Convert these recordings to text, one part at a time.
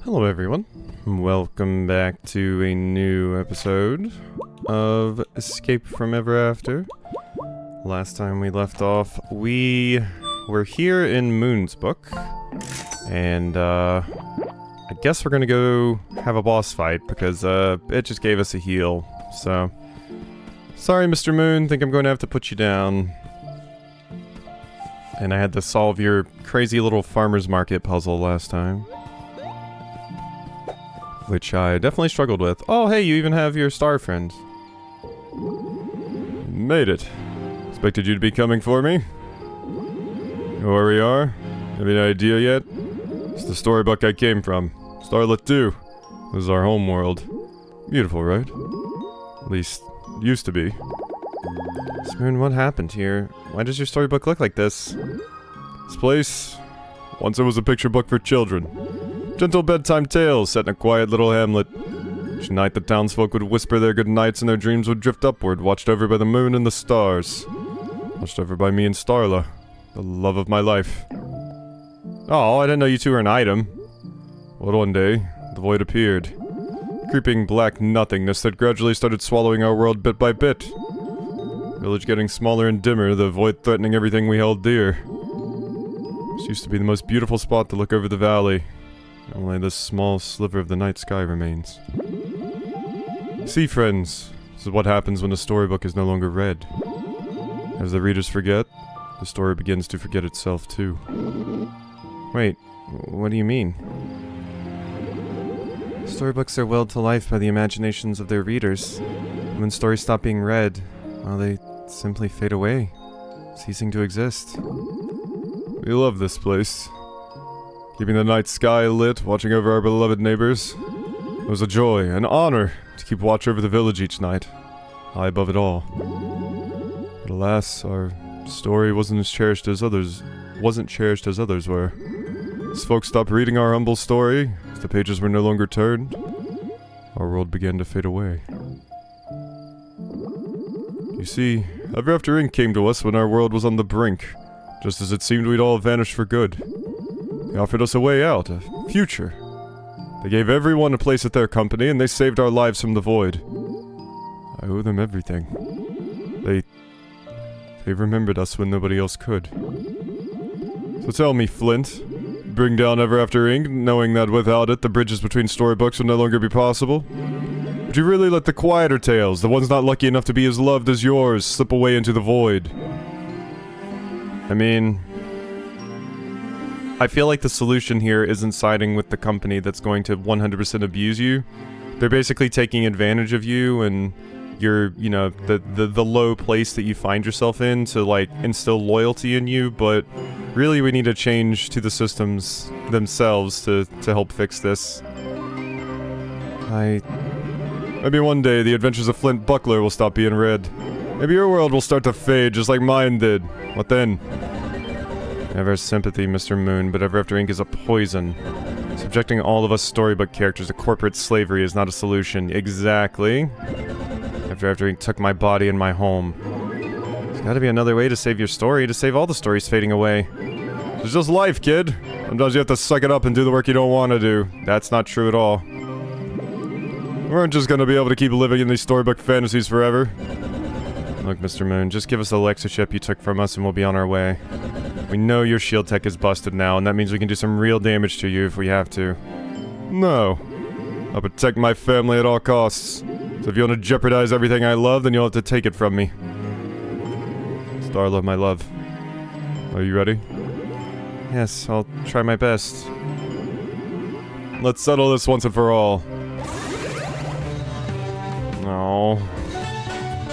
Hello everyone, welcome back to a new episode of Escape from Ever After. Last time we left off, we were here in Moon's book, and I guess we're gonna go have a boss fight, because it just gave us a heal, so... Sorry Mr. Moon, think I'm going to have to put you down. And I had to solve your crazy little farmer's market puzzle last time. Which I definitely struggled with. Oh, hey, you even have your star friend. Made it. Expected you to be coming for me. Know where we are? Have any idea yet? It's the storybook I came from. Starla 2. This is our home world. Beautiful, right? At least, used to be. Moon, what happened here? Why does your storybook look like this? This place... Once it was a picture book for children. Gentle bedtime tales set in a quiet little hamlet. Each night the townsfolk would whisper their good nights and their dreams would drift upward, watched over by the moon and the stars. Watched over by me and Starla, the love of my life. Oh, I didn't know you two were an item. But one day, the void appeared. Creeping black nothingness that gradually started swallowing our world bit by bit. Village getting smaller and dimmer, the void threatening everything we held dear. This used to be the most beautiful spot to look over the valley. Only this small sliver of the night sky remains. See, friends, this is what happens when a storybook is no longer read. As the readers forget, the story begins to forget itself too. Wait, what do you mean? Storybooks are willed to life by the imaginations of their readers. When stories stop being read, well, they simply fade away, ceasing to exist. We love this place. Keeping the night sky lit, watching over our beloved neighbors. It was a joy, an honor, to keep watch over the village each night, high above it all. But alas, our story wasn't cherished as others were. As folks stopped reading our humble story, as the pages were no longer turned, our world began to fade away. You see, Ever After Inc. came to us when our world was on the brink, just as it seemed we'd all vanished for good. They offered us a way out, a future. They gave everyone a place at their company, and they saved our lives from the void. I owe them everything. They remembered us when nobody else could. So tell me, Flint, bring down Ever After Inc., knowing that without it, the bridges between storybooks would no longer be possible? Would you really let the quieter tales, the ones not lucky enough to be as loved as yours, slip away into the void? I mean... I feel like the solution here isn't siding with the company that's going to 100% abuse you. They're basically taking advantage of you and your, you know, the low place that you find yourself in to, like, instill loyalty in you, but really we need to change to the systems themselves to help fix this. Maybe one day the adventures of Flint Buckler will stop being read. Maybe your world will start to fade just like mine did. What then? Never sympathy, Mr. Moon, but Ever After Inc. is a poison. Subjecting all of us storybook characters to corporate slavery is not a solution. Exactly. Ever After Inc. took my body and my home. There's gotta be another way to save your story, to save all the stories fading away. It's just life, kid. Sometimes you have to suck it up and do the work you don't want to do. That's not true at all. We aren't just gonna be able to keep living in these storybook fantasies forever. Look, Mr. Moon, just give us the Lexa chip you took from us and we'll be on our way. We know your shield tech is busted now, and that means we can do some real damage to you if we have to. No. I'll protect my family at all costs. So if you want to jeopardize everything I love, then you'll have to take it from me. Starla, my love. Are you ready? Yes, I'll try my best. Let's settle this once and for all. No.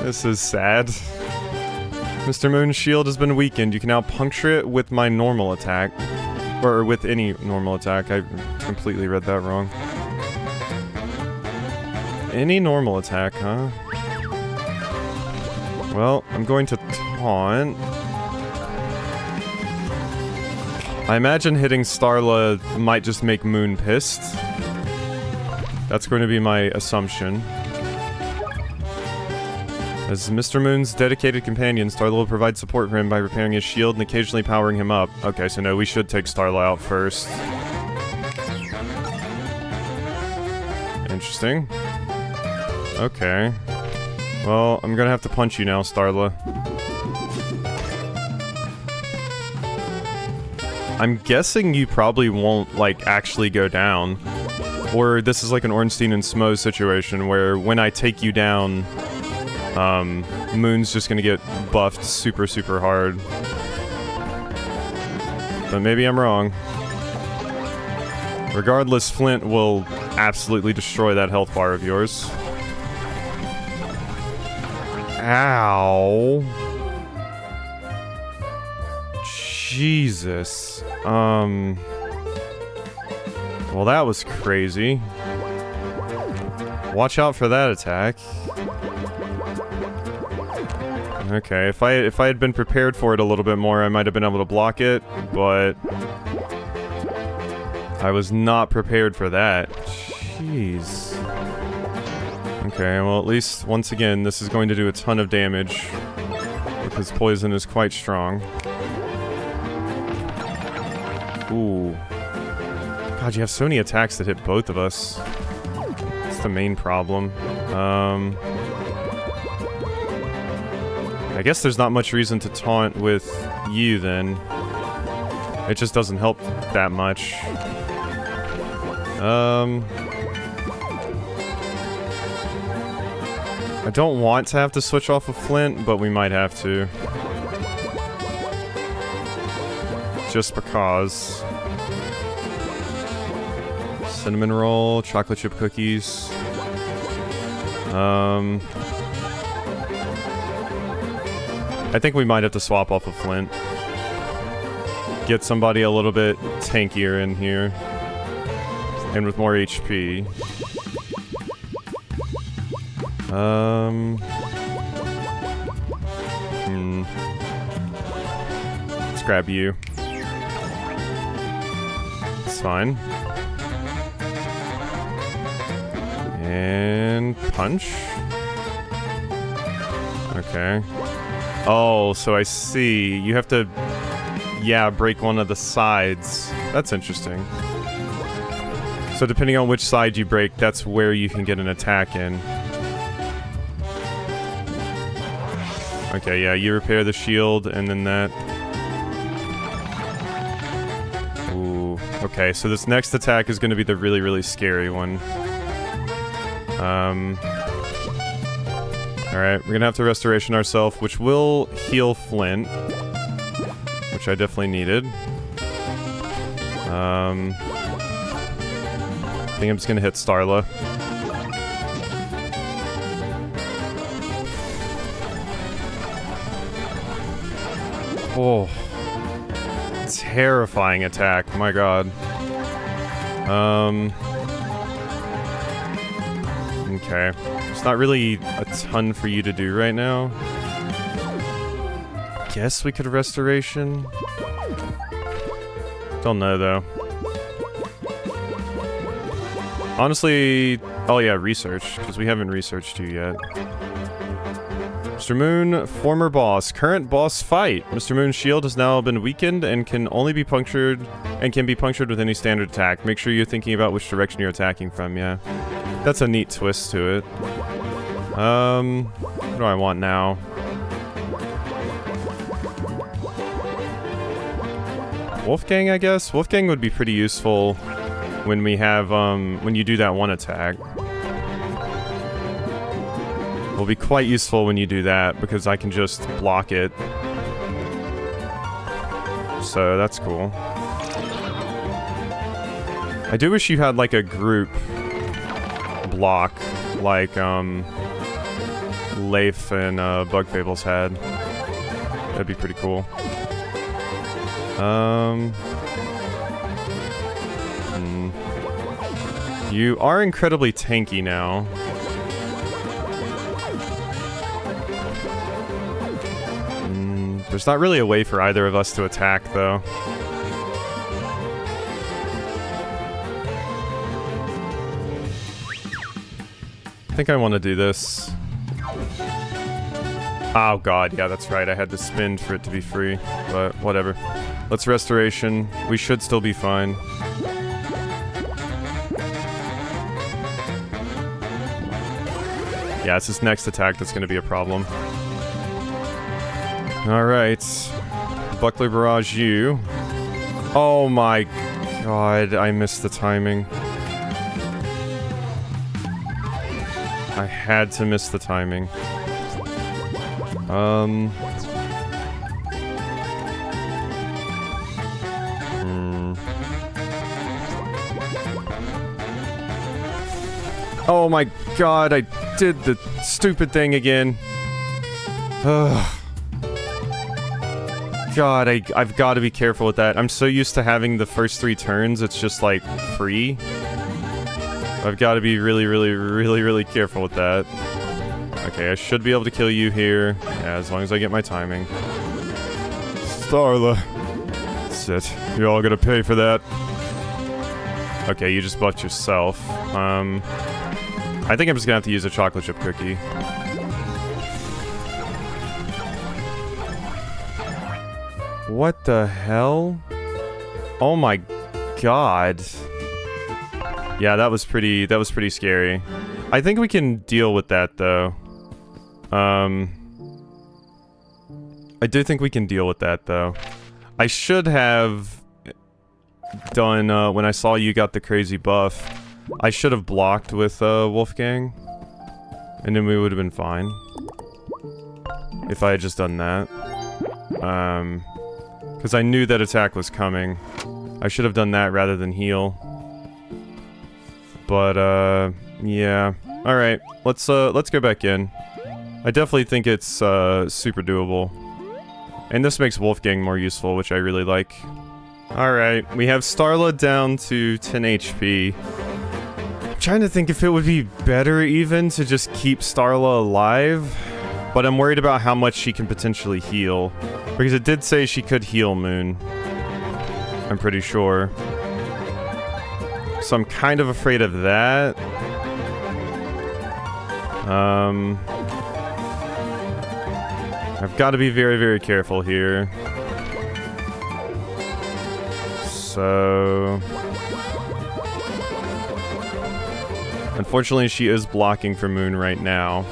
This is sad. Mr. Moon's shield has been weakened. You can now puncture it with my normal attack. Or with any normal attack. I completely read that wrong. Any normal attack, huh? Well, I'm going to taunt. I imagine hitting Starla might just make Moon pissed. That's going to be my assumption. As Mr. Moon's dedicated companion, Starla will provide support for him by repairing his shield and occasionally powering him up. Okay, so no, we should take Starla out first. Interesting. Okay. Well, I'm gonna have to punch you now, Starla. I'm guessing you probably won't, like, actually go down. Or this is like an Ornstein and Smough situation where when I take you down, Moon's just gonna get buffed super, super hard. But maybe I'm wrong. Regardless, Flint will absolutely destroy that health bar of yours. Ow. Jesus. Well, that was crazy. Watch out for that attack. Okay, if I had been prepared for it a little bit more, I might have been able to block it, but I was not prepared for that. Jeez. Okay, well, at least, once again, this is going to do a ton of damage because poison is quite strong. Ooh. God, you have so many attacks that hit both of us. That's the main problem. I guess there's not much reason to taunt with you, then. It just doesn't help that much. I don't want to have to switch off of Flint, but we might have to. Just because. Cinnamon roll, chocolate chip cookies. I think we might have to swap off of Flint. Get somebody a little bit tankier in here. And with more HP. Let's grab you. It's fine. And punch. Okay. Oh, so I see. You have to, yeah, break one of the sides. That's interesting. So depending on which side you break, that's where you can get an attack in. Okay, yeah, you repair the shield, and then that. Ooh, okay, so this next attack is going to be the really, really scary one. Alright, we're gonna have to restoration ourselves, which will heal Flint. Which I definitely needed. I think I'm just gonna hit Starla. Oh. Terrifying attack, my god. Okay. There's not really a ton for you to do right now. Guess we could restoration. Don't know, though. Honestly... Oh yeah, research, because we haven't researched you yet. Mr. Moon, former boss. Current boss fight. Mr. Moon's shield has now been weakened and can only be punctured... and can be punctured with any standard attack. Make sure you're thinking about which direction you're attacking from, yeah. That's a neat twist to it. What do I want now? Wolfgang, I guess? Wolfgang would be pretty useful when we have, when you do that one attack. Will be quite useful when you do that, because I can just block it. So, that's cool. I do wish you had, like, a group block, like, Leif and, Bug Fables had. That'd be pretty cool. You are incredibly tanky now. There's not really a way for either of us to attack, though. I think I want to do this. Oh god, yeah, that's right. I had to spin for it to be free, but whatever. Let's restoration. We should still be fine. Yeah, it's his next attack that's gonna be a problem. Alright. Buckler Barrage you. Oh my god, I missed the timing. I had to miss the timing. Oh my god, I did the stupid thing again. Ugh. God, I've got to be careful with that. I'm so used to having the first 3 turns, it's just like free. I've got to be really careful with that. Okay, I should be able to kill you here. Yeah, as long as I get my timing. Starla. That's it. You're all gonna pay for that. Okay, you just bucked yourself. I think I'm just gonna have to use a chocolate chip cookie. What the hell? Oh my god. Yeah, that was pretty scary. I think we can deal with that though. I do think we can deal with that though. I should have done, when I saw you got the crazy buff, I should have blocked with, Wolfgang. And then we would have been fine. If I had just done that. Because I knew that attack was coming. I should have done that rather than heal. But, yeah. Alright, let's go back in. I definitely think it's, super doable. And this makes Wolfgang more useful, which I really like. Alright, we have Starla down to 10 HP. I'm trying to think if it would be better even to just keep Starla alive. But I'm worried about how much she can potentially heal. Because it did say she could heal Moon. I'm pretty sure. So I'm kind of afraid of that. I've got to be very careful here. So... unfortunately, she is blocking for Moon right now.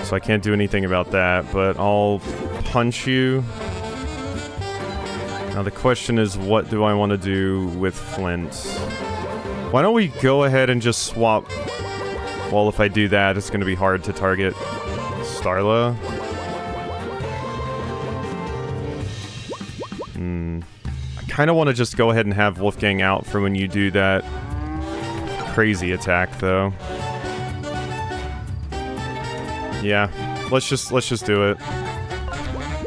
So I can't do anything about that, but I'll punch you. Now the question is, what do I want to do with Flint? Why don't we go ahead and just swap... well, if I do that, it's going to be hard to target Starla. I kind of want to just go ahead and have Wolfgang out for when you do that crazy attack, though. Yeah, let's just do it.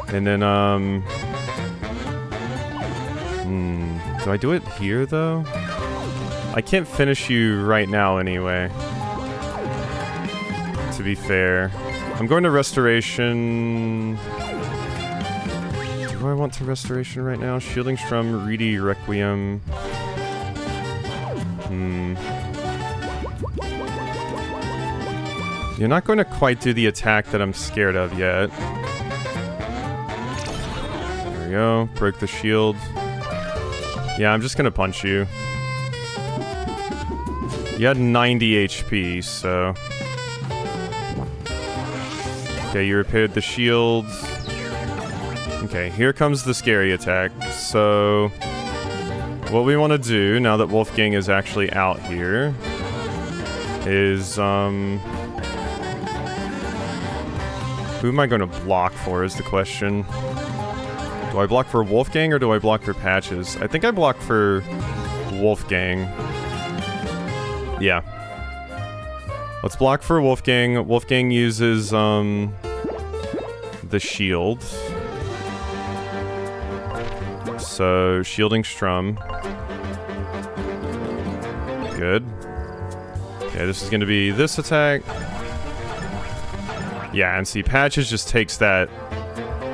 And then, do I do it here, though? I can't finish you right now, anyway. To be fair. I'm going to Restoration... do I want to Restoration right now? Shielding Strum, Reedy Requiem... You're not going to quite do the attack that I'm scared of yet. There we go. Broke the shield. Yeah, I'm just going to punch you. You had 90 HP, so... okay, you repaired the shield. Okay, here comes the scary attack. So... what we want to do, now that Wolfgang is actually out here... is, who am I going to block for is the question. Do I block for Wolfgang or do I block for Patches? I think I block for Wolfgang. Yeah. Let's block for Wolfgang. Wolfgang uses, the shield. So, Shielding Strum. Good. Okay, this is going to be this attack. Yeah, and see, Patches just takes that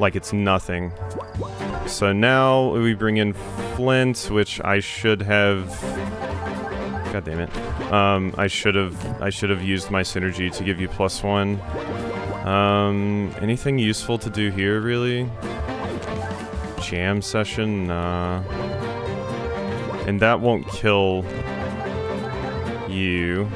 like it's nothing. So now we bring in Flint, which I should have... god damn it. I should have used my synergy to give you +1. Anything useful to do here, really? Jam session? Nah. And that won't kill you.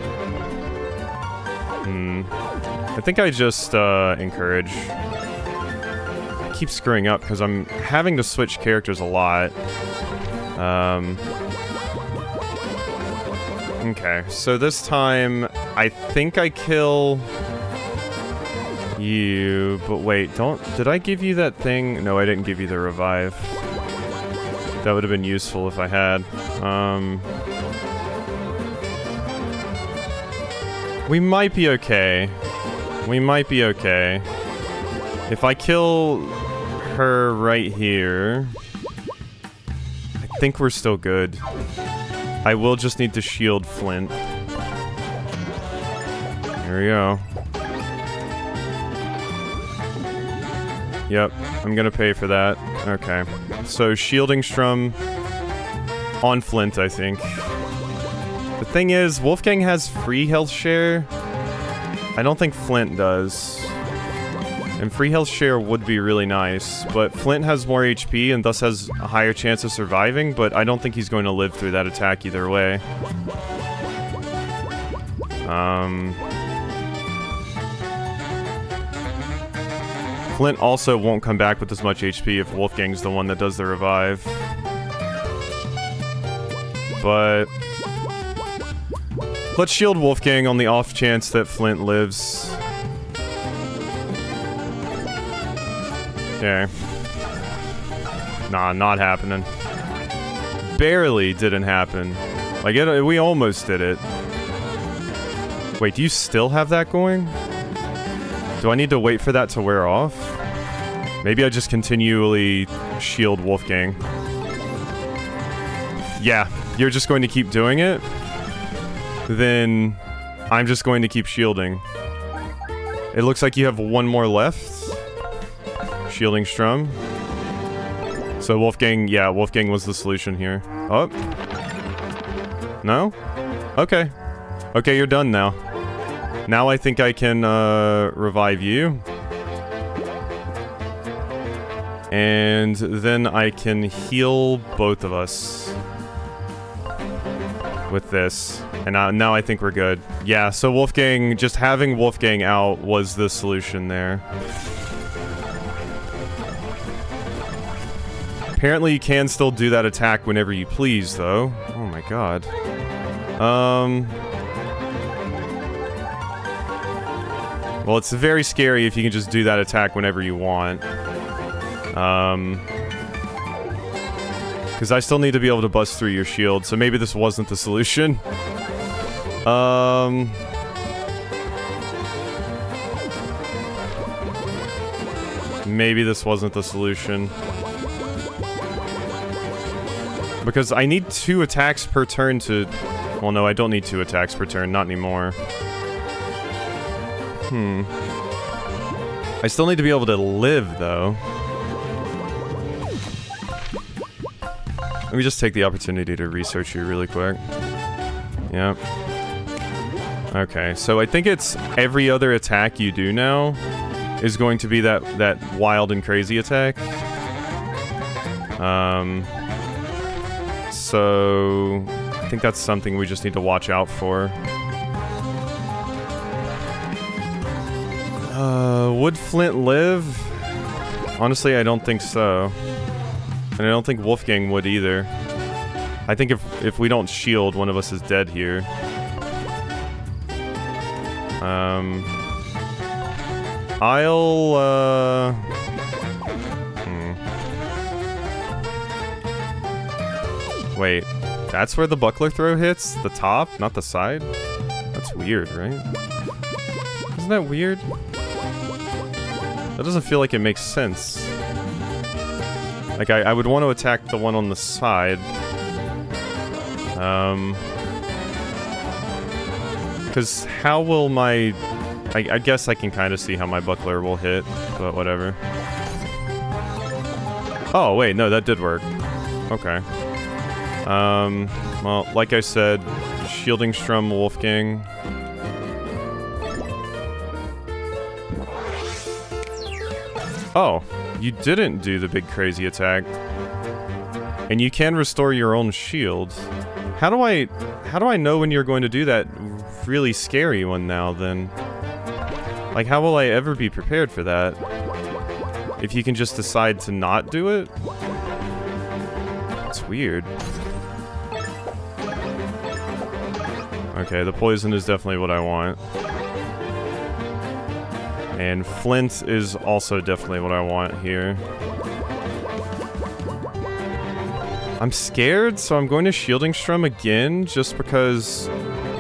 I think I just, encourage. I keep screwing up because I'm having to switch characters a lot. Okay, so this time, I think I kill you, but wait, did I give you that thing? No, I didn't give you the revive. That would have been useful if I had. We might be okay. We might be okay. If I kill her right here, I think we're still good. I will just need to shield Flint. Here we go. Yep, I'm gonna pay for that. Okay. So, shielding Strum on Flint, I think. The thing is, Wolfgang has free health share. I don't think Flint does. And free health share would be really nice, but Flint has more HP and thus has a higher chance of surviving, but I don't think he's going to live through that attack either way. Flint also won't come back with as much HP if Wolfgang's the one that does the revive. But let's shield Wolfgang on the off chance that Flint lives. Okay. Nah, not happening. Barely didn't happen. Like, we almost did it. Wait, do you still have that going? Do I need to wait for that to wear off? Maybe I just continually shield Wolfgang. Yeah, you're just going to keep doing it? Then I'm just going to keep shielding. It looks like you have one more left. Shielding Strum. So Wolfgang, yeah, Wolfgang was the solution here. Oh. No? Okay. Okay, you're done now. Now I think I can, revive you. And then I can heal both of us. With this. And now I think we're good. Yeah, so Wolfgang, just having Wolfgang out was the solution there. Apparently you can still do that attack whenever you please, though. Oh my god. Well, it's very scary if you can just do that attack whenever you want. Because I still need to be able to bust through your shield, so maybe this wasn't the solution. Maybe this wasn't the solution. Because I need 2 attacks per turn to... Well, no, I don't need 2 attacks per turn. Not anymore. I still need to be able to live, though. Let me just take the opportunity to research you really quick. Yep. Okay, so I think it's every other attack you do now is going to be that wild and crazy attack. So I think that's something we just need to watch out for. Would Flint live? Honestly, I don't think so. And I don't think Wolfgang would either. I think if we don't shield, one of us is dead here. Wait, that's where the buckler throw hits? The top, not the side? That's weird, right? Isn't that weird? That doesn't feel like it makes sense. Like, I would want to attack the one on the side. Because how will my... I guess I can kind of see how my buckler will hit, but whatever. Oh, wait, no, that did work. Okay. Well, like I said, shielding Strum Wolfgang. Oh, you didn't do the big crazy attack. And you can restore your own shield. How do I know when you're going to do that really scary one now, then? Like, how will I ever be prepared for that? If you can just decide to not do it? It's weird. Okay, the poison is definitely what I want. And flint is also definitely what I want here. I'm scared, so I'm going to Shielding Strum again, just because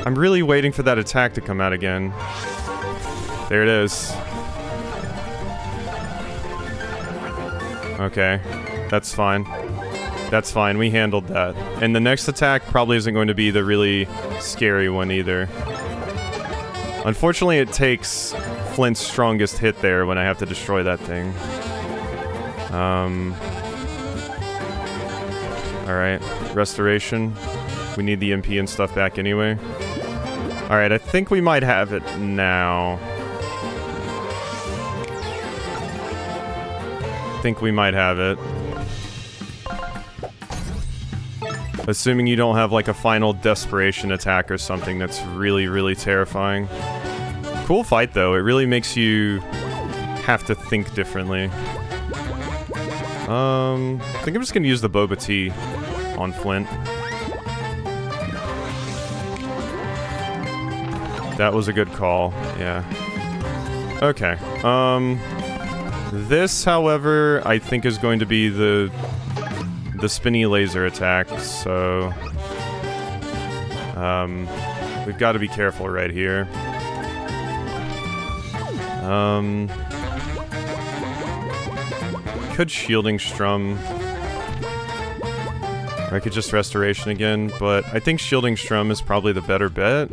I'm really waiting for that attack to come out again. There it is. Okay, that's fine. That's fine, we handled that. And the next attack probably isn't going to be the really scary one either. Unfortunately, it takes Flint's strongest hit there when I have to destroy that thing. Alright, restoration. We need the MP and stuff back anyway. Alright, I think we might have it now. I think we might have it. Assuming you don't have like a final desperation attack or something that's really, really terrifying. Cool fight though, it really makes you have to think differently. I think I'm just gonna use the Boba Tea on Flint. That was a good call, yeah. Okay, this, however, I think is going to be the spinny laser attack, so... we've got to be careful right here. Could Shielding Strum. Or I could just Restoration again, but I think Shielding Strum is probably the better bet.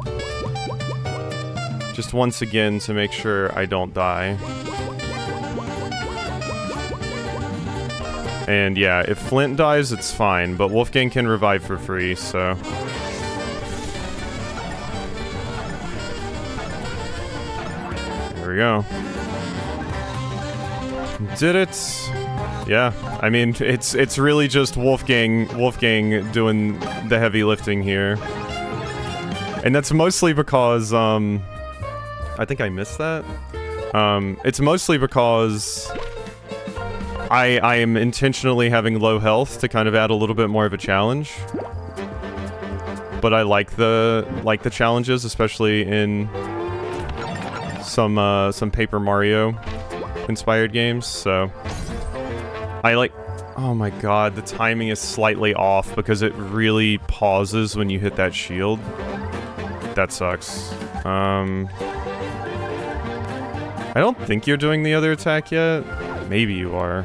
Just once again to make sure I don't die. And yeah, if Flint dies, it's fine, but Wolfgang can revive for free, so... There we go. Did it? Yeah, I mean, it's really just Wolfgang doing the heavy lifting here. And that's mostly because, I think I missed that. It's mostly because I am intentionally having low health to kind of add a little bit more of a challenge. But I like the challenges, especially in some Paper Mario inspired games, so I like... Oh my god, the timing is slightly off because it really pauses when you hit that shield. That sucks. I don't think you're doing the other attack yet. Maybe you are.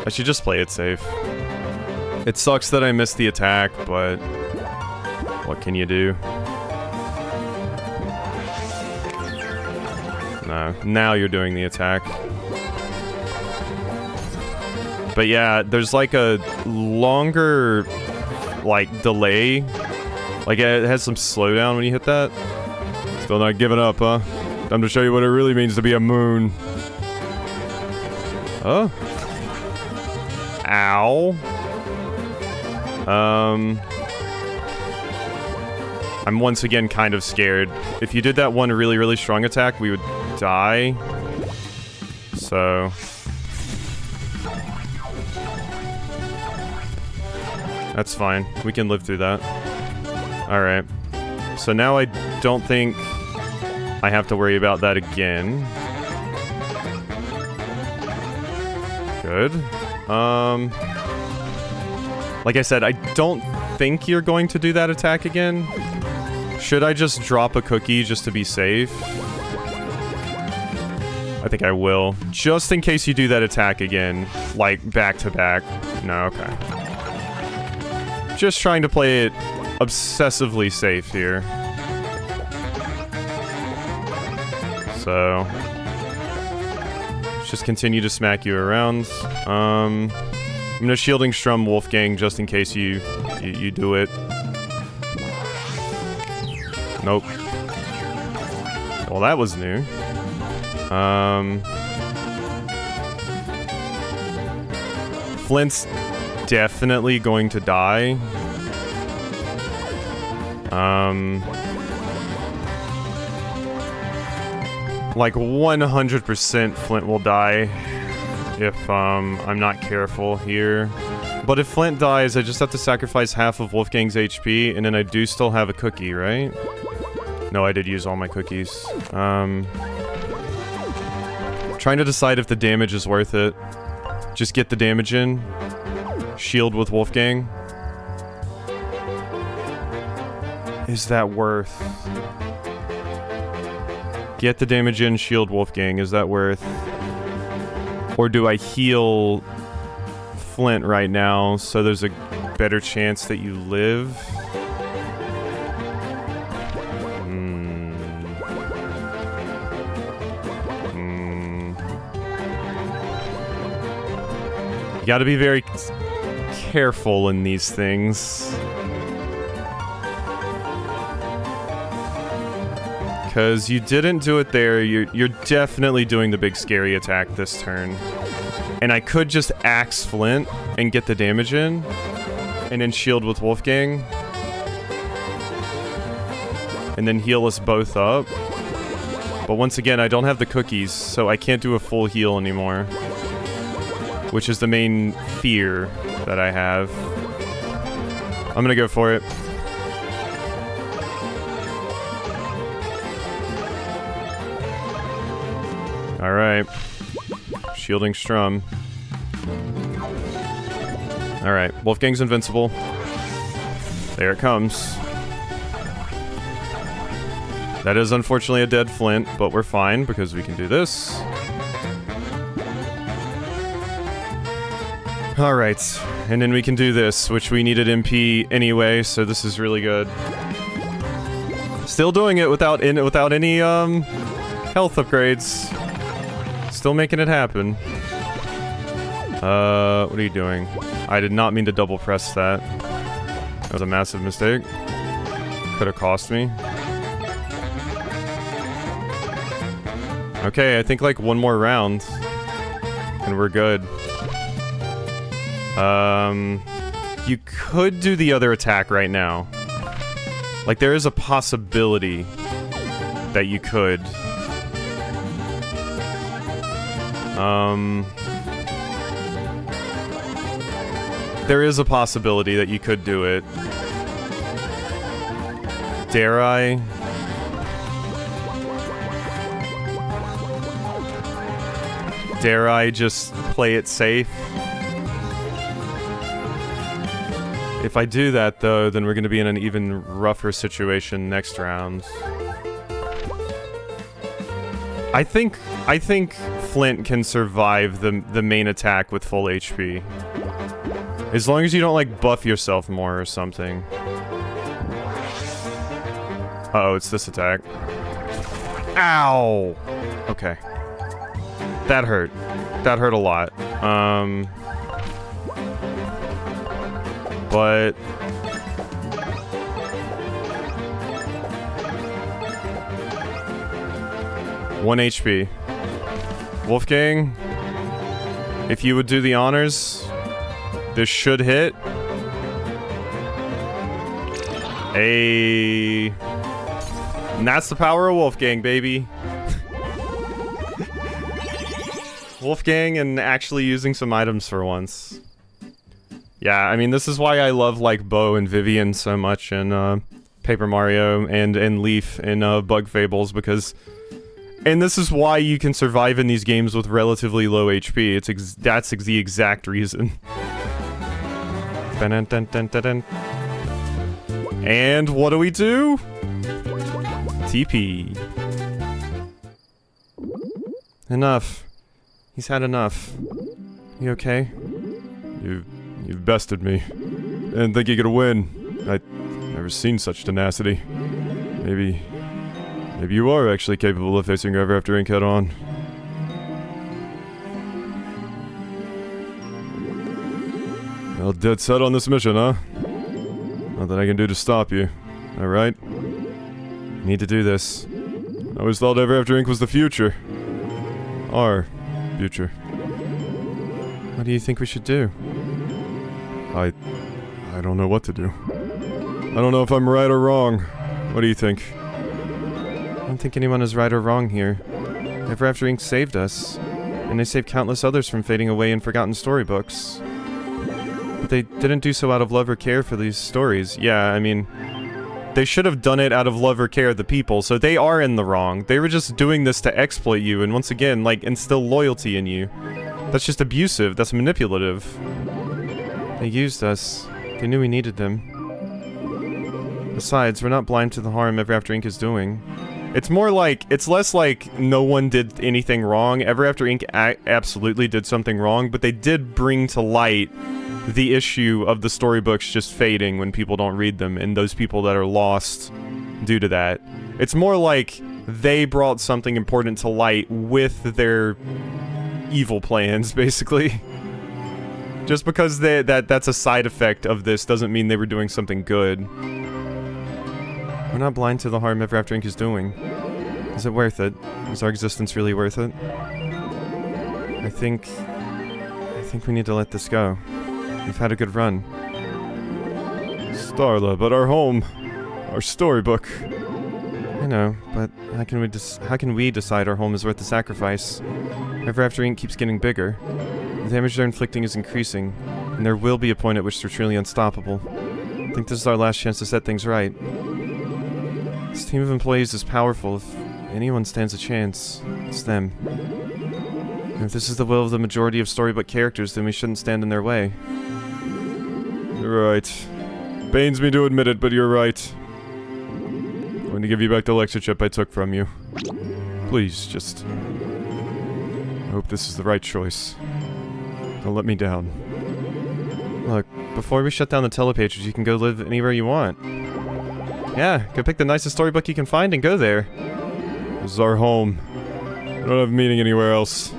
I should just play it safe. It sucks that I missed the attack, but what can you do? No, now you're doing the attack. But yeah, there's like a longer, like, delay. Like, it has some slowdown when you hit that. Still not giving up, huh? Time to show you what it really means to be a moon. Oh. Ow. I'm once again kind of scared. If you did that one really, really strong attack, we would die. So... That's fine. We can live through that. Alright. So now I don't think I have to worry about that again. Good. Like I said, I don't think you're going to do that attack again. Should I just drop a cookie just to be safe? I think I will. Just in case you do that attack again. Like, back to back. No, okay. Just trying to play it obsessively safe here. So... let's just continue to smack you around. I'm gonna Shielding Strum Wolfgang just in case you do it. Nope. Well, that was new. Flint's definitely going to die. Like 100% Flint will die if I'm not careful here. But if Flint dies, I just have to sacrifice half of Wolfgang's HP, and then I do still have a cookie, right? No, I did use all my cookies. Trying to decide if the damage is worth it. Just get the damage in. Shield with Wolfgang. Is that worth? Get the damage in, shield Wolfgang. Is that worth? Or do I heal Flint right now so there's a better chance that you live? You gotta be very careful in these things. Because you didn't do it there, you're definitely doing the big scary attack this turn. And I could just axe Flint and get the damage in, and then shield with Wolfgang. And then heal us both up. But once again, I don't have the cookies, so I can't do a full heal anymore. Which is the main fear that I have. I'm gonna go for it. Alright. Shielding Strum. Alright, Wolfgang's invincible. There it comes. That is unfortunately a dead Flint, but we're fine because we can do this. Alright, and then we can do this, which we needed MP anyway, so this is really good. Still doing it without any health upgrades. Still making it happen. What are you doing? I did not mean to double press that. That was a massive mistake. Could have cost me. Okay, I think like one more round. And we're good. You could do the other attack right now. Like, there is a possibility that you could. There is a possibility that you could do it. Dare I? Dare I just play it safe? If I do that, though, then we're gonna be in an even rougher situation next round. I think Flint can survive the main attack with full HP. As long as you don't, like, buff yourself more or something. Uh-oh, it's this attack. Ow! Okay. That hurt. That hurt a lot. But... one HP. Wolfgang, if you would do the honors, this should hit. And that's the power of Wolfgang, baby. Wolfgang and actually using some items for once. Yeah, I mean, this is why I love, like, Bo and Vivian so much in Paper Mario and Leaf in Bug Fables, because... And this is why you can survive in these games with relatively low HP. That's the exact reason. And what do we do? TP. Enough. He's had enough. You okay? You've bested me. Didn't think you could win. I've never seen such tenacity. Maybe you are actually capable of facing over after ink head on. Well, dead set on this mission, huh? Nothing I can do to stop you. Alright? Need to do this. I always thought Ever After Ink was the future. Our future. What do you think we should do? I don't know what to do. I don't know if I'm right or wrong. What do you think? I don't think anyone is right or wrong here. Ever After Inc. saved us, and they saved countless others from fading away in forgotten storybooks. But they didn't do so out of love or care for these stories. Yeah, I mean, they should have done it out of love or care of the people, so they are in the wrong. They were just doing this to exploit you, and once again, like, instill loyalty in you. That's just abusive, that's manipulative. They used us. They knew we needed them. Besides, we're not blind to the harm Ever After Inc. is doing. It's more like, it's less like no one did anything wrong. Ever After Inc. Absolutely did something wrong, but they did bring to light the issue of the storybooks just fading when people don't read them, and those people that are lost due to that. It's more like they brought something important to light with their evil plans, basically. Just because that's a side effect of this doesn't mean they were doing something good. We're not blind to the harm Ever After Inc. is doing. Is it worth it? Is our existence really worth it? I think we need to let this go. We've had a good run. Starla, but our home, our storybook. I know, but how can we decide our home is worth the sacrifice? Ever After Inc. keeps getting bigger. The damage they're inflicting is increasing, and there will be a point at which they're truly unstoppable. I think this is our last chance to set things right. This team of employees is powerful. If anyone stands a chance, it's them. And if this is the will of the majority of storybook characters, then we shouldn't stand in their way. You're right. Pains me to admit it, but you're right. I'm going to give you back the lecture chip I took from you. Please, just... I hope this is the right choice. Don't let me down. Look, before we shut down the telepages, you can go live anywhere you want. Yeah, go pick the nicest storybook you can find and go there. This is our home. I don't have meaning anywhere else.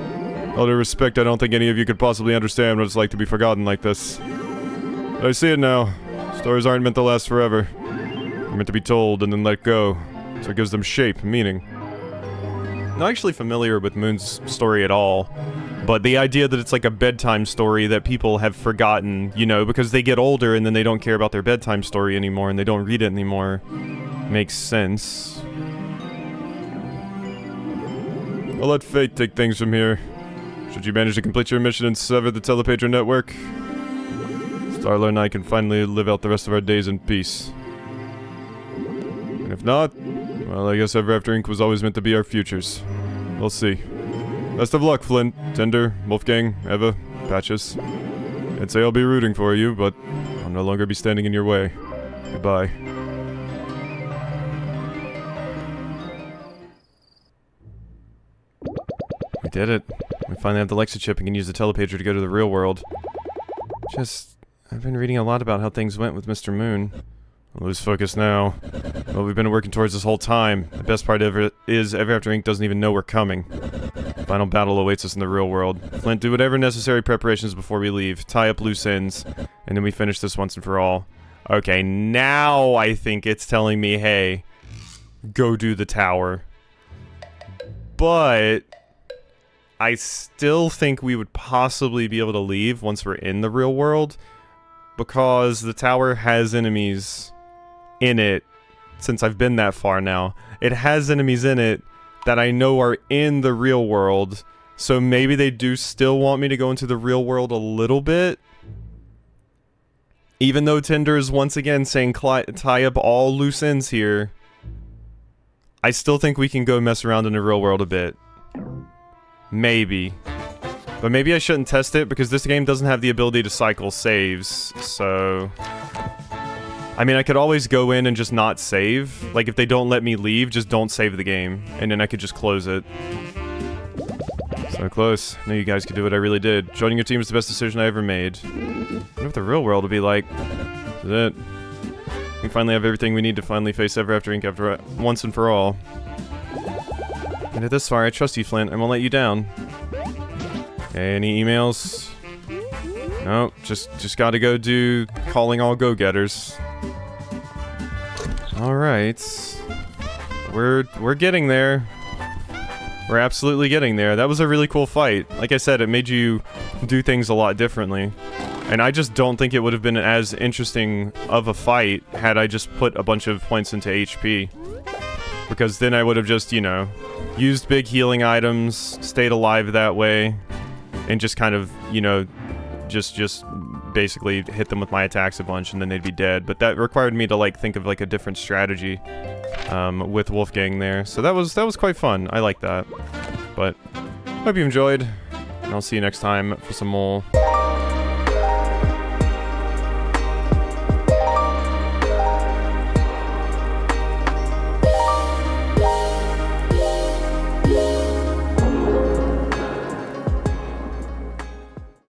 All due respect, I don't think any of you could possibly understand what it's like to be forgotten like this. But I see it now. Stories aren't meant to last forever. They're meant to be told and then let go. So it gives them shape and meaning. Not actually familiar with Moon's story at all, but the idea that it's like a bedtime story that people have forgotten, you know, because they get older and then they don't care about their bedtime story anymore and they don't read it anymore, makes sense. I'll let fate take things from here. Should you manage to complete your mission and sever the Telepager network, Starla and I can finally live out the rest of our days in peace. And if not, well, I guess Ever After Inc. was always meant to be our futures. We'll see. Best of luck, Flint, Tender, Wolfgang, Eva, Patches. I'd say I'll be rooting for you, but I'll no longer be standing in your way. Goodbye. We did it. We finally have the Lexa chip and can use the telepager to go to the real world. I've been reading a lot about how things went with Mr. Moon. I'll lose focus now. Well, we've been working towards this whole time. The best part of it is Ever After Inc. doesn't even know we're coming. The final battle awaits us in the real world. Flint, do whatever necessary preparations before we leave. Tie up loose ends, and then we finish this once and for all. Okay, now I think it's telling me, hey, go do the tower. But I still think we would possibly be able to leave once we're in the real world, because the tower has enemies in it. Since I've been that far now, it has enemies in it that I know are in the real world, so maybe they do still want me to go into the real world a little bit. Even though Tinder is once again saying tie up all loose ends here, I still think we can go mess around in the real world a bit. Maybe. But maybe I shouldn't test it, because this game doesn't have the ability to cycle saves, so... I mean, I could always go in and just not save. Like, if they don't let me leave, just don't save the game. And then I could just close it. So close. I knew you guys could do what I really did. Joining your team is the best decision I ever made. I wonder what the real world will be like. This is it. We finally have everything we need to finally face Ever After Inc. after once and for all. And at this far, I trust you, Flint. I won't let you down. Okay, any emails? Nope, just gotta go do calling all go-getters. Alright. We're getting there. We're absolutely getting there. That was a really cool fight. Like I said, it made you do things a lot differently. And I just don't think it would have been as interesting of a fight had I just put a bunch of points into HP. Because then I would have just, you know, used big healing items, stayed alive that way, and just kind of, you know, just basically hit them with my attacks a bunch and then they'd be dead. But that required me to, like, think of, like, a different strategy with Wolfgang there. So that was quite fun. I like that. But hope you enjoyed, and I'll see you next time for some more